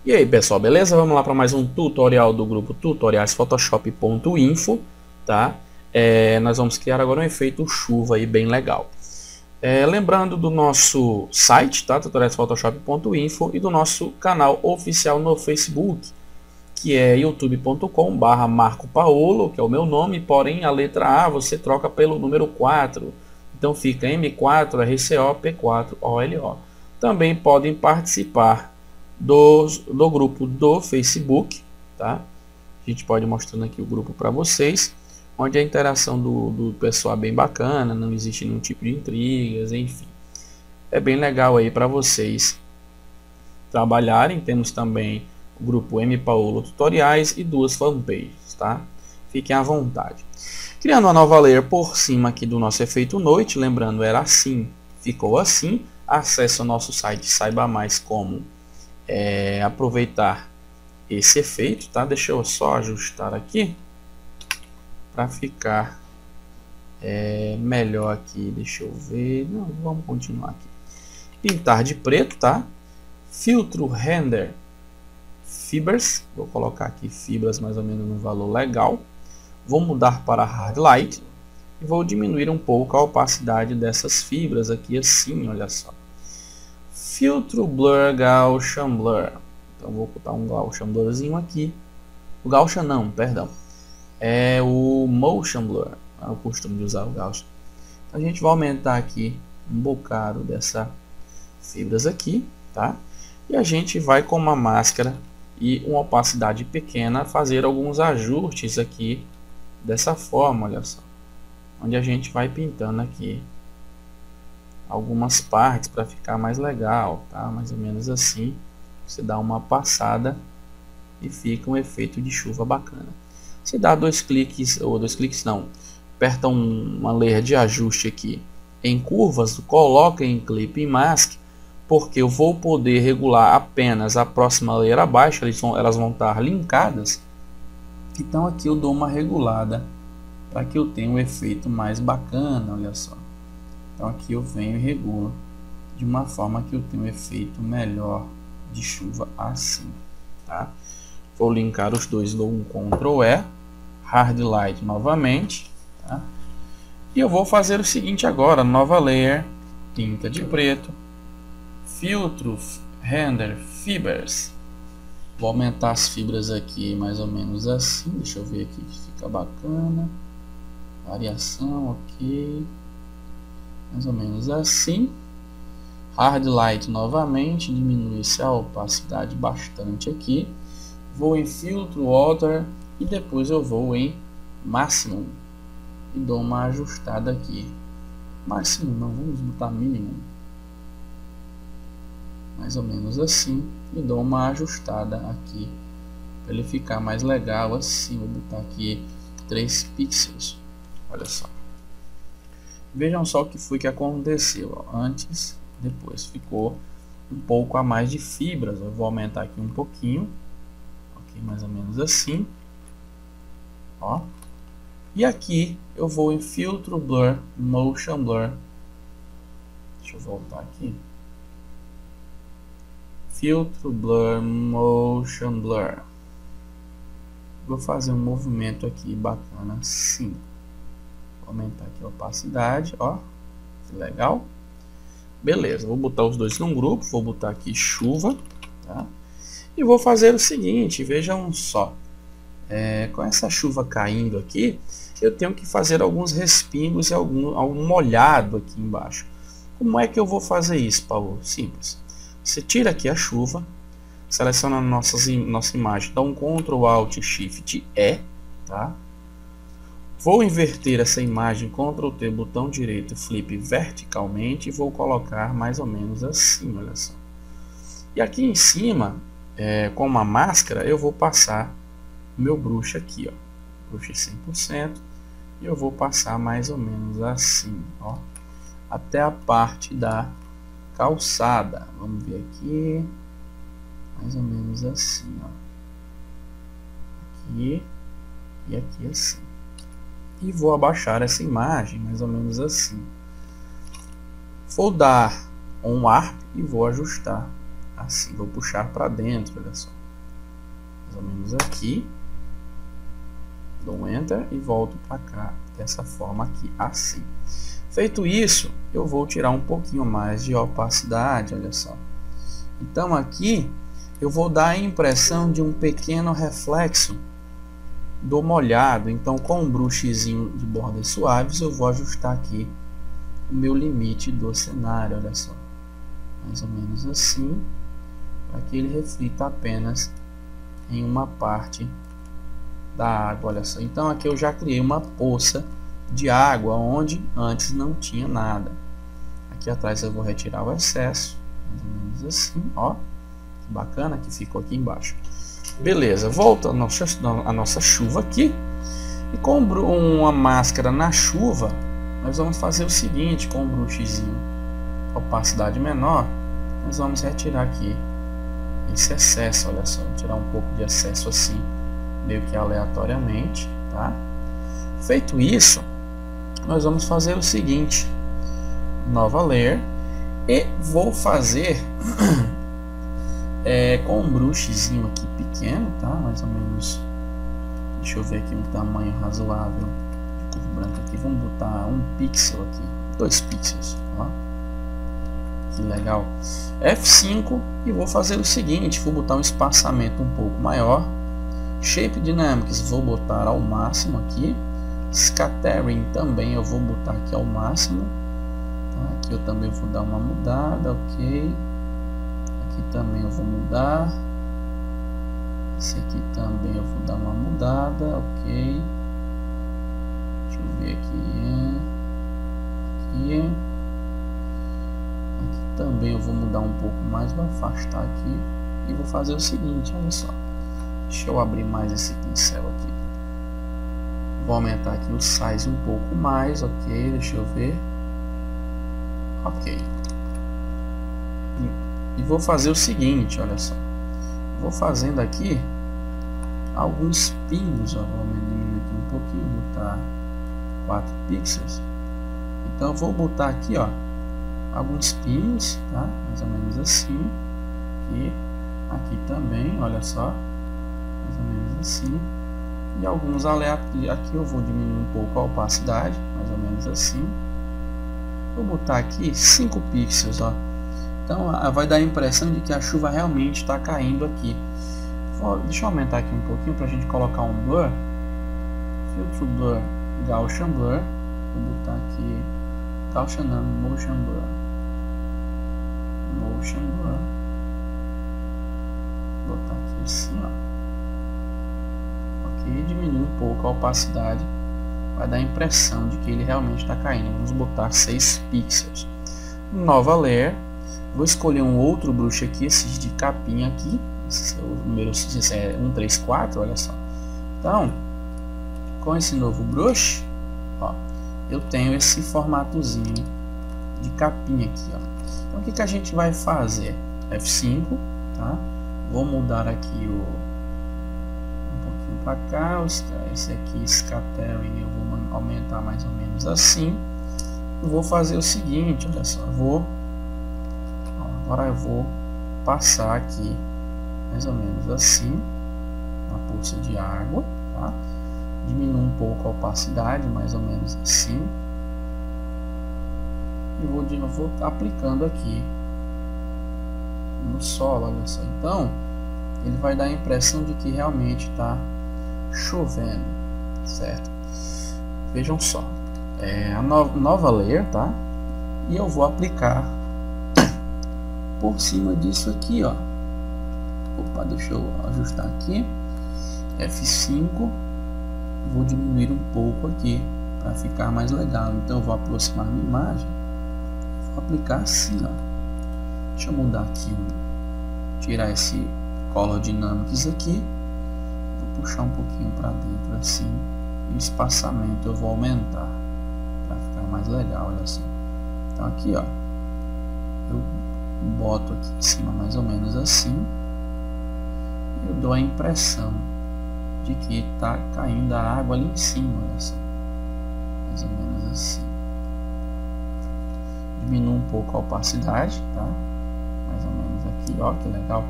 E aí pessoal, beleza? Vamos lá para mais um tutorial do grupo tutorialsphotoshop.info, tá? Nós vamos criar agora um efeito chuva aí bem legal. Lembrando do nosso site, tá? tutorialsphotoshop.info, e do nosso canal oficial no Facebook, que é youtube.com/Marco Paolo, que é o meu nome, porém a letra A você troca pelo número 4. Então fica M4RCOP4OLO. Também podem participar do grupo do Facebook, tá? A gente pode mostrando aqui o grupo para vocês, onde a interação do pessoal é bem bacana, não existe nenhum tipo de intrigas, enfim. É bem legal aí para vocês trabalharem. Temos também o grupo M Paolo Tutoriais e 2 fanpages, tá? Fiquem à vontade. Criando uma nova layer por cima aqui do nosso efeito noite, lembrando, era assim, ficou assim. Acesse o nosso site, saiba mais como aproveitar esse efeito, tá? Deixa eu só ajustar aqui para ficar melhor aqui. Deixa eu ver, não, vamos continuar aqui. Pintar de preto, tá? Filtro render fibers, vou colocar aqui fibras mais ou menos no valor legal. Vou mudar para hard light e vou diminuir um pouco a opacidade dessas fibras aqui, assim, olha só. Filtro blur Gaussian blur, então vou botar um Gaussian blurzinho aqui. O Gaussian não, perdão, é o motion blur, é o costume de usar o Gaussian. Então a gente vai aumentar aqui um bocado dessas fibras aqui, tá? E a gente vai com uma máscara e uma opacidade pequena fazer alguns ajustes aqui dessa forma, olha só, onde a gente vai pintando aqui algumas partes para ficar mais legal, tá? Mais ou menos assim, você dá uma passada e fica um efeito de chuva bacana. Você dá 2 cliques, ou 2 cliques não, aperta uma layer de ajuste aqui em curvas, coloca em Clip Mask, porque eu vou poder regular apenas a próxima layer abaixo, elas vão estar linkadas. Então aqui eu dou uma regulada para que eu tenha um efeito mais bacana, olha só. Então aqui eu venho e regulo de uma forma que eu tenho um efeito melhor de chuva assim, tá? Vou linkar os dois, dou um Ctrl E, Hard Light novamente, tá? E eu vou fazer o seguinte agora, nova layer, tinta de preto, filtro render fibers. Vou aumentar as fibras aqui mais ou menos assim, deixa eu ver aqui que fica bacana. Variação, ok. Mais ou menos assim. Hard Light novamente, diminui-se a opacidade bastante aqui. Vou em Filtro Water e depois eu vou em Maximum e dou uma ajustada aqui. Máximo não, vamos botar mínimo. Mais ou menos assim, e dou uma ajustada aqui para ele ficar mais legal assim. Vou botar aqui 3 pixels, olha só. Vejam só o que foi que aconteceu, ó. Antes, depois ficou um pouco a mais de fibras. Eu vou aumentar aqui um pouquinho, ok, mais ou menos assim, ó. E aqui eu vou em Filtro Blur, Motion Blur. Deixa eu voltar aqui. Filtro Blur, Motion Blur. Vou fazer um movimento aqui bacana assim. Vou aumentar aqui a opacidade, ó. Que legal. Beleza, vou botar os dois num grupo. Vou botar aqui chuva, tá? E vou fazer o seguinte, vejam só. Com essa chuva caindo aqui, eu tenho que fazer alguns respingos e algum molhado aqui embaixo. Como é que eu vou fazer isso, Paulo? Simples. Você tira aqui a chuva, seleciona a nossa imagem, dá um Ctrl Alt Shift E, tá? Vou inverter essa imagem, Ctrl T, botão direito, flip verticalmente e vou colocar mais ou menos assim, olha só. E aqui em cima, com uma máscara, eu vou passar o meu brush aqui, ó, brush 100%, e eu vou passar mais ou menos assim, ó, até a parte da calçada. Vamos ver aqui, mais ou menos assim, ó, aqui e aqui assim. E vou abaixar essa imagem mais ou menos assim. Vou dar um Warp e vou ajustar assim, vou puxar para dentro, olha só. mais ou menos aqui. Dou um Enter e volto para cá, dessa forma aqui, assim. Feito isso, eu vou tirar um pouquinho mais de opacidade, olha só. Então aqui eu vou dar a impressão de um pequeno reflexo do molhado. Então com um brushzinho de bordas suaves eu vou ajustar aqui o meu limite do cenário, olha só. Mais ou menos assim, para que ele reflita apenas em uma parte da água, olha só. Então aqui eu já criei uma poça de água onde antes não tinha nada. Aqui atrás eu vou retirar o excesso, mais ou menos assim, ó. Que bacana que ficou aqui embaixo. Beleza, volta a nossa chuva aqui. E com uma máscara na chuva, nós vamos fazer o seguinte, com um brushzinho opacidade menor, nós vamos retirar aqui esse excesso, olha só, tirar um pouco de excesso assim, meio que aleatoriamente, tá? Feito isso, nós vamos fazer o seguinte, nova layer, e vou fazer com um brushzinho aqui pequeno, tá? Mais ou menos, deixa eu ver aqui um tamanho razoável de cor branca aqui, vamos botar 1 pixel aqui, 2 pixels, ó. Que legal. F5 e vou fazer o seguinte, vou botar um espaçamento um pouco maior. Shape Dynamics vou botar ao máximo aqui. Scattering também eu vou botar aqui ao máximo, tá? Aqui eu também vou dar uma mudada, ok. Aqui também eu vou mudar. Esse aqui também eu vou dar uma mudada, ok. Deixa eu ver aqui. Aqui também eu vou mudar um pouco mais, vou afastar aqui e vou fazer o seguinte, olha só. Deixa eu abrir mais esse pincel aqui. Vou aumentar aqui o size um pouco mais, ok, deixa eu ver. Ok. E vou fazer o seguinte, olha só. Vou fazendo aqui alguns pingos, ó, vou diminuir aqui um pouquinho, botar 4 pixels. Então eu vou botar aqui, ó, alguns pingos, tá? Mais ou menos assim. E aqui também, olha só, mais ou menos assim. E alguns aleatórios. Aqui eu vou diminuir um pouco a opacidade, mais ou menos assim. Vou botar aqui 5 pixels, ó. Então vai dar a impressão de que a chuva realmente está caindo aqui. Deixa eu aumentar aqui um pouquinho para a gente colocar um blur. Filtro blur, Gaussian blur. Vou botar aqui Gaussian não, Motion blur. Motion blur. Vou botar aqui assim, ó. Ok, diminuir um pouco a opacidade. Vai dar a impressão de que ele realmente está caindo. Vamos botar 6 pixels. Nova layer. Vou escolher um outro brush aqui, esses de capinha aqui. Esse é o número 134, olha só. Então, com esse novo brush, ó, eu tenho esse formatozinho de capinha aqui, ó. Então, o que a gente vai fazer? F5, tá? Vou mudar aqui um pouquinho para cá. Esse aqui, Scattering, eu vou aumentar mais ou menos assim. E vou fazer o seguinte, olha só. Agora eu vou passar aqui mais ou menos assim, uma poça de água, tá? Diminuo um pouco a opacidade, mais ou menos assim. E vou aplicando aqui no solo, olha só. Então, ele vai dar a impressão de que realmente está chovendo, certo? Vejam só, a nova layer, tá? E eu vou aplicar por cima disso aqui, ó. Opa, deixa eu ajustar aqui. F5. Vou diminuir um pouco aqui para ficar mais legal. Então eu vou aproximar minha imagem. Vou aplicar assim, ó. Deixa eu mudar aqui, tirar esse Color Dynamics aqui. Vou puxar um pouquinho para dentro assim. E o espaçamento eu vou aumentar para ficar mais legal, olha só. Então aqui, ó, eu boto aqui em cima mais ou menos assim. Eu dou a impressão de que está caindo a água ali em cima, olha só. Mais ou menos assim. Diminuo um pouco a opacidade, tá? Mais ou menos aqui, ó, que legal.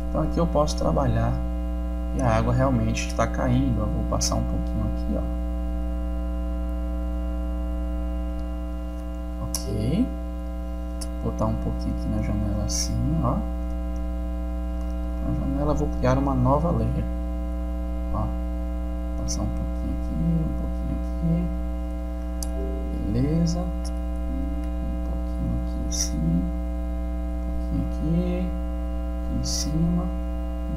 Então aqui eu posso trabalhar E a água realmente está caindo. Eu vou passar um pouquinho aqui, ó. Ok. Botar um pouquinho aqui na janela assim, ó. Na janela vou criar uma nova layer. Ó. Passar um pouquinho aqui. Beleza. Um pouquinho aqui assim. Um pouquinho aqui em cima.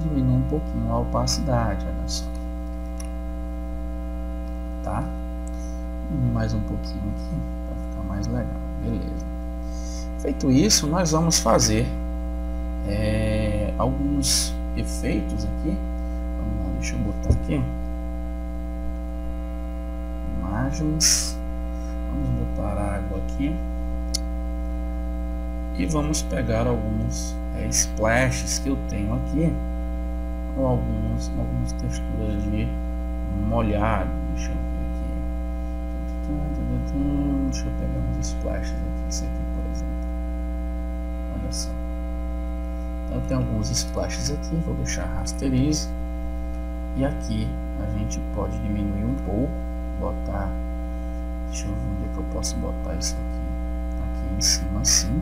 Diminuir um pouquinho a opacidade, olha só. Tá? Diminuir mais um pouquinho aqui para ficar mais legal. Beleza. Feito isso, nós vamos fazer alguns efeitos aqui. Vamos lá, deixa eu botar aqui. Imagens. Vamos botar água aqui. E vamos pegar alguns splashes que eu tenho aqui. Ou algumas texturas de molhado. Deixa eu ver aqui. Deixa eu pegar uns splashes aqui. Esse aqui, por exemplo. Olha só. Então eu tenho alguns splashes aqui. Vou deixar rasterize. E aqui a gente pode diminuir um pouco. Botar. Deixa eu ver onde é que eu posso botar isso aqui. Aqui em cima assim.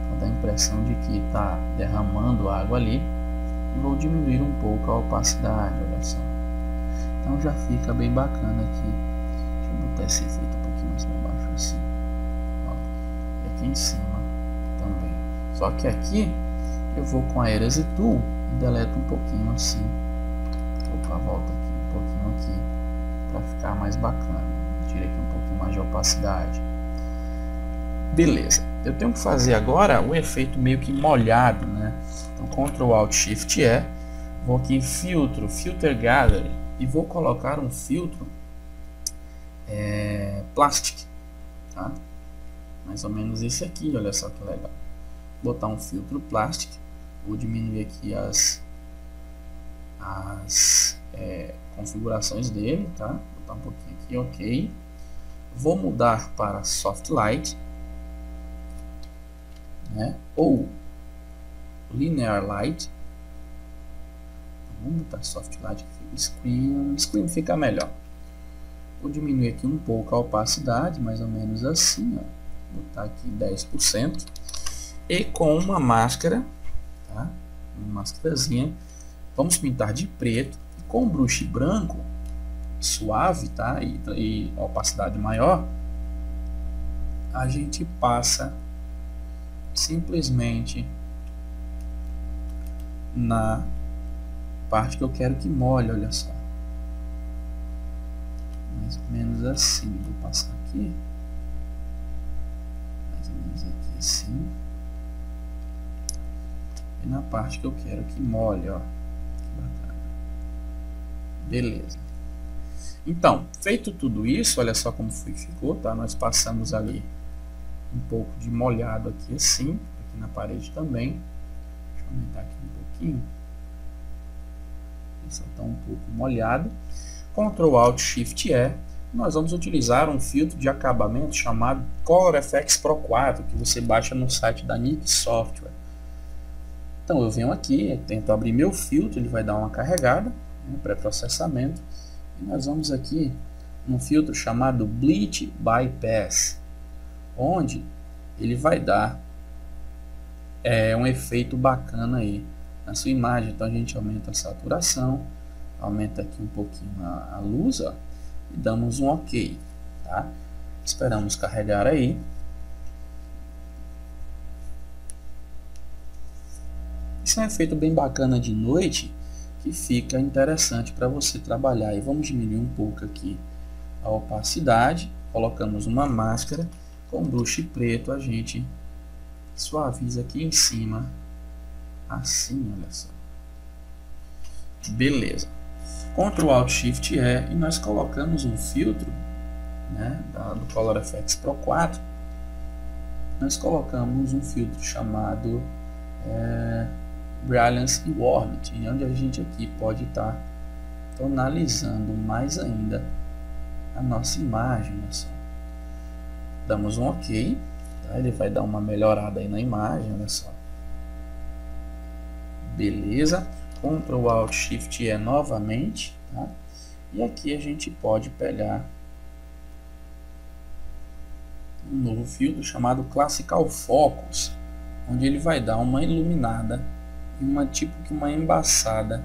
Para dar a impressão de que está derramando água ali. E vou diminuir um pouco a opacidade, olha só. Então já fica bem bacana aqui. Deixa eu botar esse efeito um pouquinho mais para baixo assim. Ó. E aqui em cima também. Só que aqui eu vou com a Erase Tool e deleto um pouquinho assim. Opa, volta aqui um pouquinho aqui para ficar mais bacana. Tira aqui um pouquinho mais de opacidade. Beleza. Eu tenho que fazer agora um efeito meio que molhado, né? Então, Ctrl Alt Shift E, vou aqui em filtro, Filter Gallery e vou colocar um filtro Plastic, tá? Mais ou menos esse aqui, olha só que legal. Vou botar um filtro Plastic, vou diminuir aqui as configurações dele, tá? Vou botar um pouquinho aqui, ok. Vou mudar para Soft Light, né? Ou Linear Light. Vamos botar Soft Light, Screen fica melhor. Vou diminuir aqui um pouco a opacidade, mais ou menos assim, ó. Vou botar aqui 10%. E com uma máscara, tá? Uma máscarazinha, vamos pintar de preto. E com um brush branco, suave, tá? E opacidade maior, a gente passa simplesmente na parte que eu quero que molhe, olha só. Mais ou menos assim. Vou passar aqui. Mais ou menos aqui assim. E na parte que eu quero que molhe, ó. Que bacana. Beleza. Então, feito tudo isso, olha só como ficou, tá? Nós passamos ali um pouco de molhado aqui assim, aqui na parede também. Deixa eu aumentar aqui um pouquinho. Isso está um pouco molhado. Ctrl Alt Shift E. Nós vamos utilizar um filtro de acabamento chamado Color Efex Pro 4, que você baixa no site da Nik Software. Então eu venho aqui, tento abrir meu filtro, ele vai dar uma carregada, né, pré-processamento. E nós vamos aqui num filtro chamado Bleach Bypass, onde ele vai dar um efeito bacana aí na sua imagem. Então a gente aumenta a saturação, aumenta aqui um pouquinho a luz, ó, e damos um OK, tá? Esperamos carregar aí. Isso é um efeito bem bacana de noite que fica interessante para você trabalhar. E vamos diminuir um pouco aqui a opacidade, colocamos uma máscara com brush preto, a gente suaviza aqui em cima assim, olha só. Beleza. Ctrl Alt Shift E e nós colocamos um filtro, né, do Color Efex Pro 4. Nós colocamos um filtro chamado Brilliance e Warmth, onde a gente aqui pode estar tonalizando mais ainda a nossa imagem, olha só. Damos um OK, tá? Ele vai dar uma melhorada aí na imagem, olha só. Beleza. Ctrl Alt Shift E novamente, tá? E aqui a gente pode pegar um novo filtro chamado Classical Focus, onde ele vai dar uma iluminada e uma tipo que uma embaçada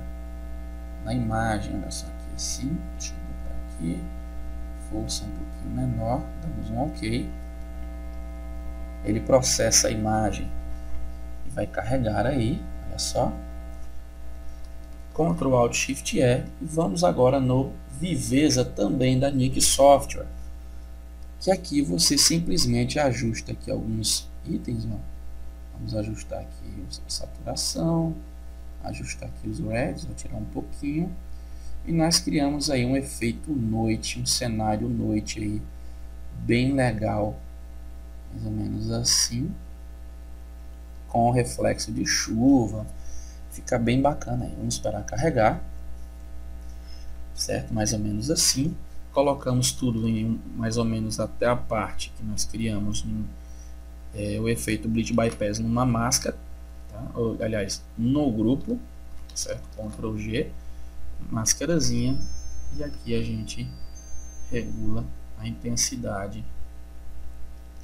na imagem. Olha só aqui assim, deixa eu botar aqui, força um pouquinho menor, damos um OK. Ele processa a imagem e vai carregar aí, olha só. Ctrl Alt Shift E, e vamos agora no Viveza também da Nik Software, que aqui você simplesmente ajusta aqui alguns itens, ó. Vamos ajustar aqui a saturação, ajustar aqui os reds, vou tirar um pouquinho, e nós criamos aí um efeito noite, um cenário noite aí bem legal, mais ou menos assim, com reflexo de chuva. Fica bem bacana aí. Vamos esperar carregar, certo? Mais ou menos assim. Colocamos tudo em mais ou menos até a parte que nós criamos o efeito Bleed Bypass numa máscara, tá? Ou, aliás, no grupo, certo? Ctrl G, máscarazinha, e aqui a gente regula a intensidade.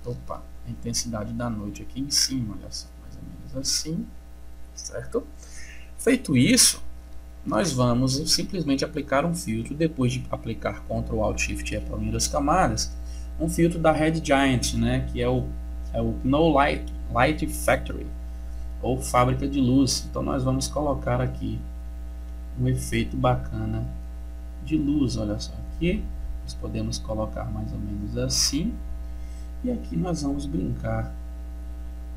Opa, a intensidade da noite aqui em cima, olha só, mais ou menos assim, certo? Feito isso, nós vamos simplesmente aplicar um filtro, depois de aplicar Ctrl Alt Shift E para unir as camadas, um filtro da Red Giant, né, que é o No Light Factory, ou fábrica de luz. Então nós vamos colocar aqui um efeito bacana de luz, olha só, aqui nós podemos colocar mais ou menos assim, e aqui nós vamos brincar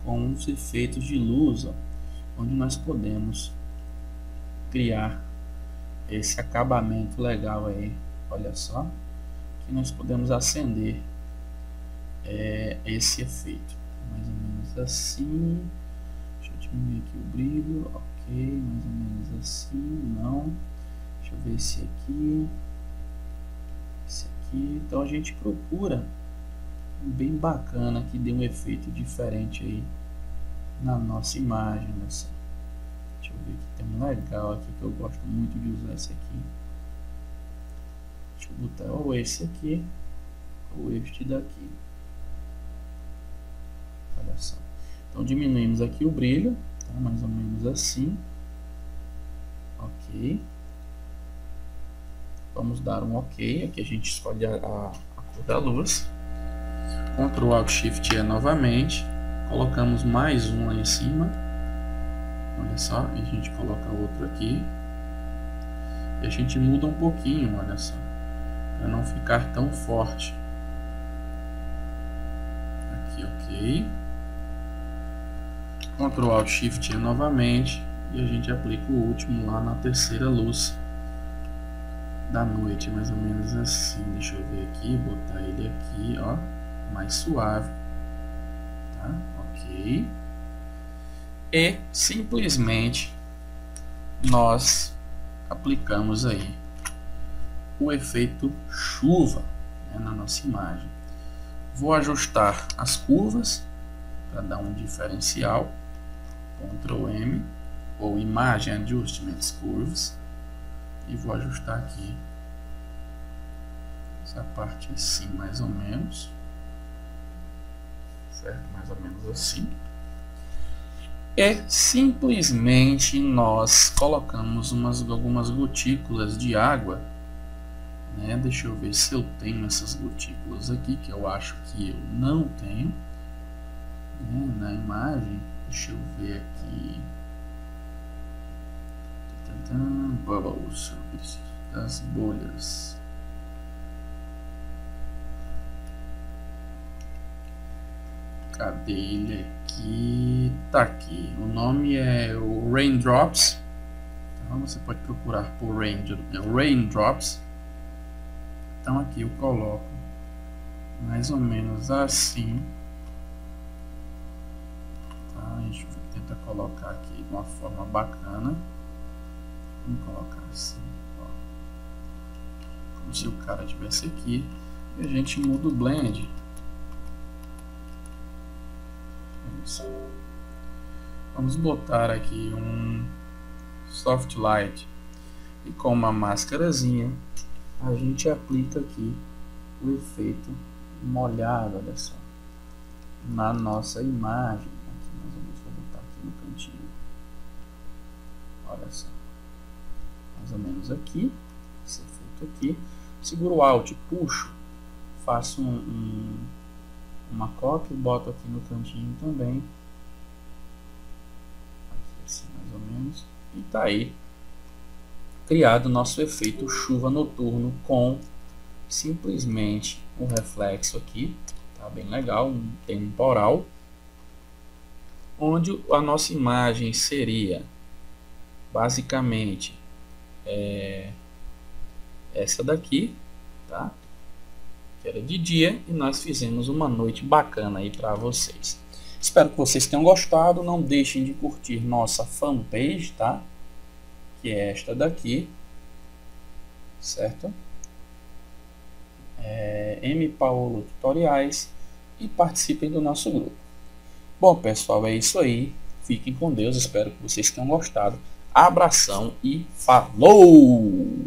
com os efeitos de luz, ó, onde nós podemos criar esse acabamento legal aí, olha só, que nós podemos acender esse efeito, mais ou menos assim. Deixa eu diminuir aqui o brilho, ok, mais ou menos assim, não, deixa eu ver esse aqui, então a gente procura um bem bacana que dê um efeito diferente aí na nossa imagem, olha só. Deixa eu ver aqui, tem um legal aqui que eu gosto muito de usar esse aqui. Deixa eu botar ou esse aqui ou este daqui. Olha só. Então diminuímos aqui o brilho, tá? Mais ou menos assim. Ok. Vamos dar um OK. Aqui a gente escolhe a cor da luz. Ctrl Alt Shift E novamente. Colocamos mais um lá em cima. Olha só, e a gente coloca outro aqui. E a gente muda um pouquinho, olha só, para não ficar tão forte. Aqui, ok. Ctrl Alt Shift E novamente. E a gente aplica o último lá na terceira luz da noite, mais ou menos assim. Deixa eu ver aqui, botar ele aqui, ó, mais suave, tá? Ok. E simplesmente nós aplicamos aí o efeito chuva, né, na nossa imagem. Vou ajustar as curvas para dar um diferencial, Ctrl M, ou Imagem Adjustments Curves, e vou ajustar aqui essa parte assim, mais ou menos, certo? Mais ou menos assim. E simplesmente nós colocamos algumas gotículas de água, né? Deixa eu ver se eu tenho essas gotículas aqui, que eu acho que eu não tenho, né, na imagem. Deixa eu ver aqui. Bubbles, eu preciso das bolhas. Cadê ele aqui? Tá aqui. O nome é o Raindrops. Então você pode procurar por Raindrops. Então aqui eu coloco mais ou menos assim. Tá? A gente tenta colocar aqui de uma forma bacana. Vamos colocar assim, ó, como se o cara estivesse aqui, e a gente muda o blend. Vamos botar aqui Soft Light. E com uma máscarazinha, a gente aplica aqui o efeito molhado, olha só, na nossa imagem. Aqui mais ou menos, vou botar aqui no cantinho. Olha só. Mais ou menos aqui. Esse efeito aqui. Seguro o Alt, puxo. Faço uma cópia e boto aqui no cantinho também. Aqui assim mais ou menos. E tá aí criado o nosso efeito chuva noturno com simplesmente um reflexo aqui. Tá bem legal, um temporal. Onde a nossa imagem seria basicamente essa daqui, tá? Que era de dia, e nós fizemos uma noite bacana aí para vocês. Espero que vocês tenham gostado. Não deixem de curtir nossa fanpage, tá? Que é esta daqui, certo? M Paolo Tutoriais, e participem do nosso grupo. Bom, pessoal, é isso aí. Fiquem com Deus. Espero que vocês tenham gostado. Abração e falou!